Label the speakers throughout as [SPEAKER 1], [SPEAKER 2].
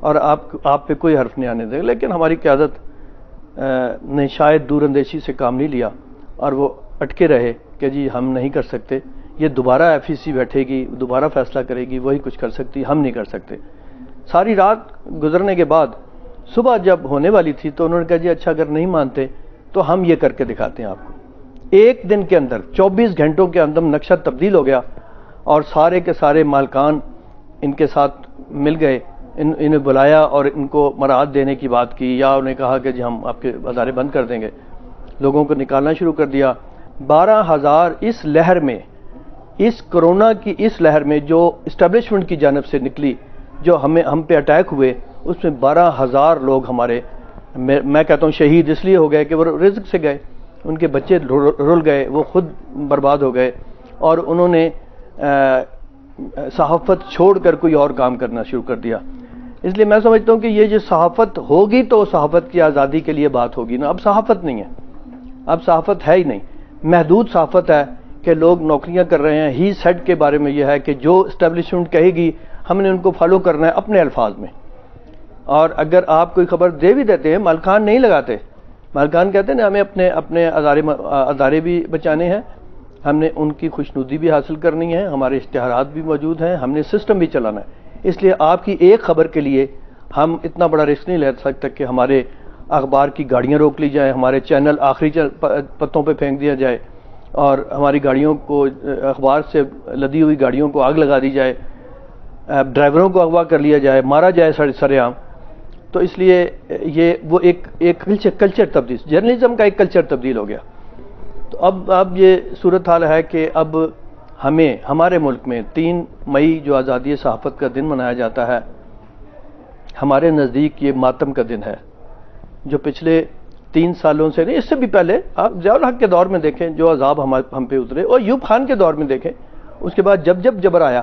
[SPEAKER 1] اور آپ پہ کوئی حرف نہیں آنے دے گا. لیکن ہماری قیادت نے شاید دور اندیشی سے کام نہیں لیا اور وہ اٹکے رہے کہ جی ہم نہیں کر سکتے, یہ دوبارہ FEC بیٹھے گی, دوبارہ فیصلہ کرے گی, وہی کچھ کر سکتی, ہم نہیں کر سکتے. ساری رات گزرنے کے بعد صبح جب ہونے والی تھی تو انہوں نے کہا جی اچھا اگر نہیں مانتے تو ہم یہ کر کے دکھاتے ہیں آپ کو. ایک دن کے اندر 24 گھنٹوں کے اندر نقشہ تبدیل ہو گیا اور سارے کے سارے مالکان ان کے ساتھ مل گئے, انہیں بلایا اور ان کو مراعات دینے کی بات کی, یا انہیں کہا کہ جی ہم آپ کے ادارے بند کر دیں گے. لوگوں کو نکالنا شروع کر دیا. 12,000 اس لہر میں, اس کرونا کی اس لہر میں جو اسٹیبلشمنٹ کی جانب سے نکلی, جو ہم پہ اٹیک ہوئے, اس میں 12,000 لوگ ہمارے, میں کہتا ہوں شہید اس لیے ہو گئے کہ وہ رزق سے گئے, ان کے بچے رول گئے, وہ خود برباد ہو گئے, اور انہوں نے صحافت چھوڑ کر کوئی اور کام کرنا شروع کر دیا. اس لیے میں سمجھتا ہوں کہ یہ جو صحافت ہوگی تو صحافت کی آزادی کے لیے بات ہوگی نا. اب صحافت نہیں ہے, اب صحافت ہے ہی نہیں, محدود صحافت ہے کہ لوگ نوکریاں کر رہے ہیں. ہی سیڈ کے بارے میں یہ ہے کہ جو اسٹیبلشمنٹ کہے گی ہم نے ان کو فالو کرنا ہے اپنے الفاظ میں, اور اگر آپ کوئی خبر دے بھی دیتے ہیں مالکان نہیں لگاتے. مالکان کہتے ہیں نا ہمیں اپنے ادارے بھی بچانے ہیں, ہم نے ان کی خوشنودی بھی حاصل کرنی ہے, ہمارے اشتہارات بھی موجود ہیں, ہم نے سسٹم بھی چلانا ہے. اس لیے آپ کی ایک خبر کے لیے ہم اتنا بڑا رسک نہیں لے سکتے کہ ہمارے اخبار کی گاڑیاں روک لی جائیں, ہمارے چینل آخری پتوں پہ پھینک دیا جائے, اور ہماری گاڑیوں کو, اخبار سے لدی ہوئی گاڑیوں کو آگ لگا دی جائے, ڈرائیوروں کو اغوا کر لیا جائے, مارا جائے سرے عام. تو اس لیے یہ وہ ایک کلچر تبدیل, جرنلزم کا ایک کلچر تبدیل ہو گیا. تو اب یہ صورتحال ہے کہ اب ہمارے ملک میں 3 مئی جو آزادی صحافت کا دن منایا جاتا ہے, ہمارے نزدیک یہ ماتم کا دن ہے, جو پچھلے 3 سالوں سے نہیں, اس سے بھی پہلے آپ ضیاء الحق کے دور میں دیکھیں جو عذاب ہم پہ اترے, اور ایوب خان کے دور میں دیکھیں, اس کے بعد جب جبر آیا,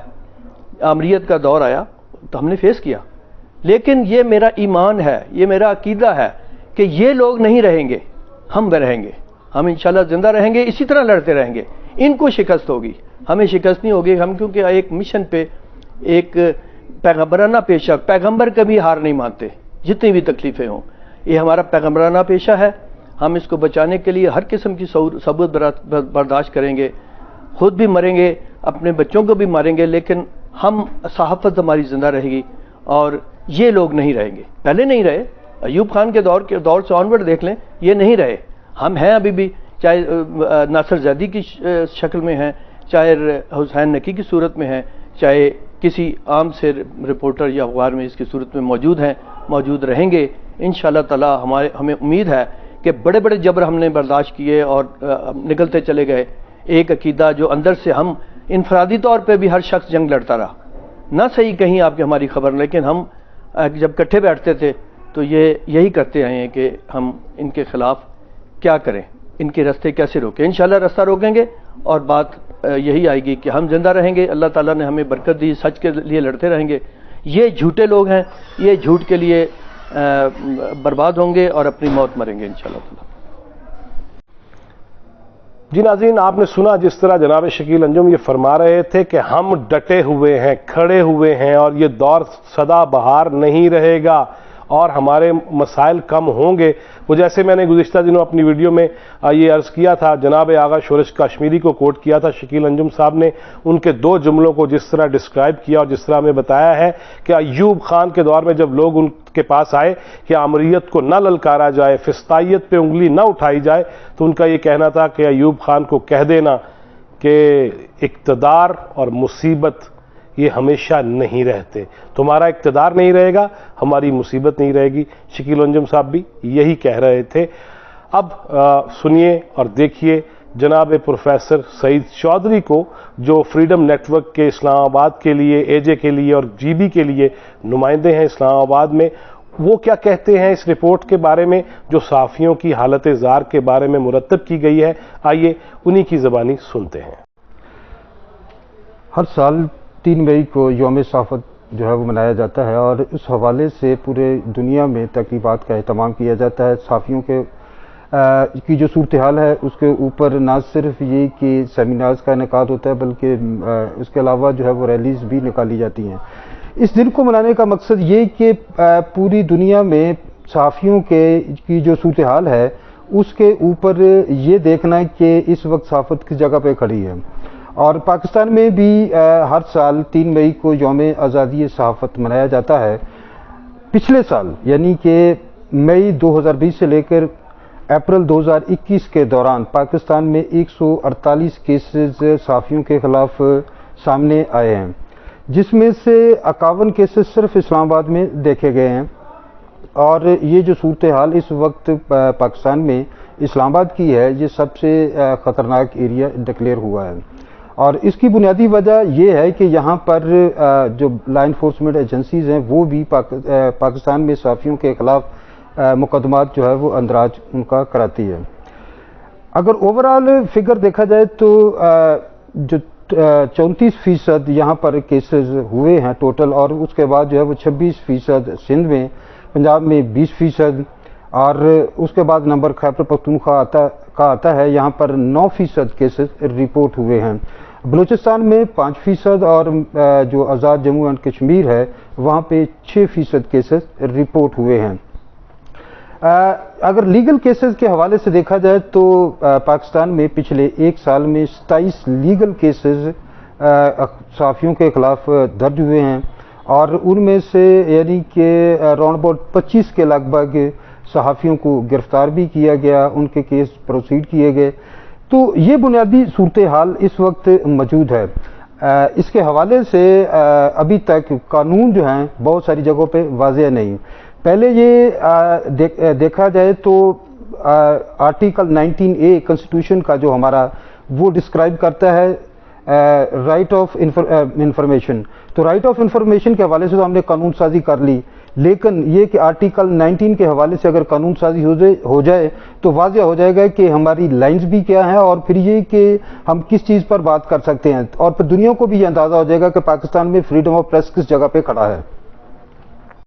[SPEAKER 1] آمریت کا دور آیا, تو ہم نے فیس کیا. لیکن یہ میرا ایمان ہے, یہ میرا عقیدہ ہے کہ یہ لوگ نہیں رہیں گے, ہم رہیں گے, ہم انشاءاللہ زندہ رہیں گے, اسی طرح لڑتے رہیں گے. ان کو شکست ہوگی, ہمیں شکست نہیں ہوگی. ہم کیونکہ ایک مشن پہ, ایک پیغمبرانہ پیشہ, پیغمبر کبھی ہار نہیں مانتے جتنی بھی تکلیفیں ہوں. یہ ہمارا پیغمبرانہ پیشہ ہے, ہم اس کو بچانے کے لیے ہر قسم کی صبر برداشت کریں گے, خود بھی مریں گے, اپنے بچوں کو بھی ماریں گے, لیکن ہم صحافت ہماری زندہ رہے گی, اور یہ لوگ نہیں رہیں گے. پہلے نہیں رہے, ایوب خان کے دور سے آنورڈ دیکھ لیں, یہ نہیں رہے. ہم ہیں ابھی بھی, چاہے ناصر زیدی کی شکل میں ہیں, چاہے حسین نقی کی صورت میں ہیں, چاہے کسی عام سے رپورٹر یا اخبار میں اس کی صورت میں موجود ہیں, موجود رہیں گے انشاءاللہ تعالی. ہمیں امید ہے کہ بڑے بڑے جبر ہم نے برداشت کیے اور نکلتے چلے گئے. ایک عقیدہ جو اندر سے ہم انفرادی طور پہ بھی ہر شخص جنگ لڑتا رہا, نہ صحیح کہیں آپ کی ہماری خبر, لیکن ہم جب کٹھے بیٹھتے تھے تو یہی کرتے آئے ہیں کہ ہم ان کے خلاف کیا کریں, ان کے راستے کیسے روکیں. انشاءاللہ راستہ روکیں گے اور بات یہی آئے گی کہ ہم زندہ رہیں گے. اللہ تعالیٰ نے ہمیں برکت دی, سچ کے لیے لڑتے رہیں گے. یہ جھوٹے لوگ ہیں, یہ جھوٹ کے لیے برباد ہوں گے اور اپنی موت مریں گے انشاءاللہ تعالیٰ.
[SPEAKER 2] جی ناظرین, آپ نے سنا جس طرح جناب شکیل انجم یہ فرما رہے تھے کہ ہم ڈٹے ہوئے ہیں, کھڑے ہوئے ہیں, اور یہ دور سدا بہار نہیں رہے گا اور ہمارے مسائل کم ہوں گے. وہ جیسے میں نے گزشتہ دنوں اپنی ویڈیو میں یہ عرض کیا تھا, جناب آغا شورش کشمیری کو کوٹ کیا تھا شکیل انجم صاحب نے, ان کے 2 جملوں کو جس طرح ڈسکرائب کیا اور جس طرح ہمیں بتایا ہے کہ ایوب خان کے دور میں جب لوگ ان کے پاس آئے کہ آمریت کو نہ للکارا جائے, فسطائیت پہ انگلی نہ اٹھائی جائے, تو ان کا یہ کہنا تھا کہ ایوب خان کو کہہ دینا کہ اقتدار اور مصیبت یہ ہمیشہ نہیں رہتے, تمہارا اقتدار نہیں رہے گا, ہماری مصیبت نہیں رہے گی. شکیل انجم صاحب بھی یہی کہہ رہے تھے. اب سنیے اور دیکھیے جناب پروفیسر سعید چودھری کو, جو فریڈم نیٹ ورک کے اسلام آباد کے لیے, AJ کے لیے اور GB کے لیے نمائندے ہیں اسلام آباد میں, وہ کیا کہتے ہیں اس رپورٹ کے بارے میں جو صحافیوں کی حالت زار کے بارے میں مرتب کی گئی ہے. آئیے انہی کی زبانی سنتے ہیں.
[SPEAKER 3] ہر سال 3 مئی کو یوم صحافت جو ہے وہ منایا جاتا ہے, اور اس حوالے سے پورے دنیا میں تقریبات کا اہتمام کیا جاتا ہے. صحافیوں کی جو صورتحال ہے اس کے اوپر نہ صرف یہ کہ سیمینارز کا انعقاد ہوتا ہے, بلکہ اس کے علاوہ جو ہے وہ ریلیز بھی نکالی جاتی ہیں. اس دن کو منانے کا مقصد یہ کہ پوری دنیا میں صحافیوں کی جو صورتحال ہے اس کے اوپر یہ دیکھنا ہے کہ اس وقت صحافت کس جگہ پہ کھڑی ہے. اور پاکستان میں بھی ہر سال 3 مئی کو یوم آزادی صحافت منایا جاتا ہے. پچھلے سال یعنی کہ مئی 2020 سے لے کر اپریل 2021 کے دوران پاکستان میں 148 کیسز صحافیوں کے خلاف سامنے آئے ہیں، جس میں سے 51 کیسز صرف اسلام آباد میں دیکھے گئے ہیں. اور یہ جو صورتحال اس وقت پاکستان میں اسلام آباد کی ہے، یہ سب سے خطرناک ایریا ڈکلیئر ہوا ہے. اور اس کی بنیادی وجہ یہ ہے کہ یہاں پر جو لا انفورسمنٹ ایجنسیز ہیں وہ بھی پاکستان میں صحافیوں کے خلاف مقدمات جو ہے وہ اندراج ان کا کراتی ہے. اگر اوورآل فگر دیکھا جائے تو جو 34% یہاں پر کیسز ہوئے ہیں ٹوٹل، اور اس کے بعد جو ہے وہ 26% سندھ میں، پنجاب میں 20%، اور اس کے بعد نمبر خیبر پختونخوا کا آتا ہے، یہاں پر 9% کیسز رپورٹ ہوئے ہیں. بلوچستان میں 5%، اور جو آزاد جموں اینڈ کشمیر ہے وہاں پہ 6% کیسز رپورٹ ہوئے ہیں. اگر لیگل کیسز کے حوالے سے دیکھا جائے تو پاکستان میں پچھلے ایک سال میں 27 لیگل کیسز صحافیوں کے خلاف درج ہوئے ہیں، اور ان میں سے یعنی کہ اراؤنڈ اباؤٹ 25 کے لگ بھگ صحافیوں کو گرفتار بھی کیا گیا، ان کے کیس پروسیڈ کیے گئے. تو یہ بنیادی صورتحال اس وقت موجود ہے. اس کے حوالے سے ابھی تک قانون جو ہیں بہت ساری جگہوں پہ واضح نہیں. پہلے یہ دیکھا جائے تو آرٹیکل 19A کنسٹیٹیوشن کا جو ہمارا وہ ڈسکرائب کرتا ہے رائٹ آف انفارمیشن. تو رائٹ آف انفارمیشن کے حوالے سے تو ہم نے قانون سازی کر لی، لیکن یہ کہ آرٹیکل 19 کے حوالے سے اگر قانون سازی ہو جائے تو واضح ہو جائے گا کہ ہماری لائنز بھی کیا ہیں، اور پھر یہ کہ ہم کس چیز پر بات کر سکتے ہیں، اور پھر دنیا کو بھی یہ اندازہ ہو جائے گا کہ پاکستان میں فریڈم آف پریس کس جگہ پہ کھڑا ہے.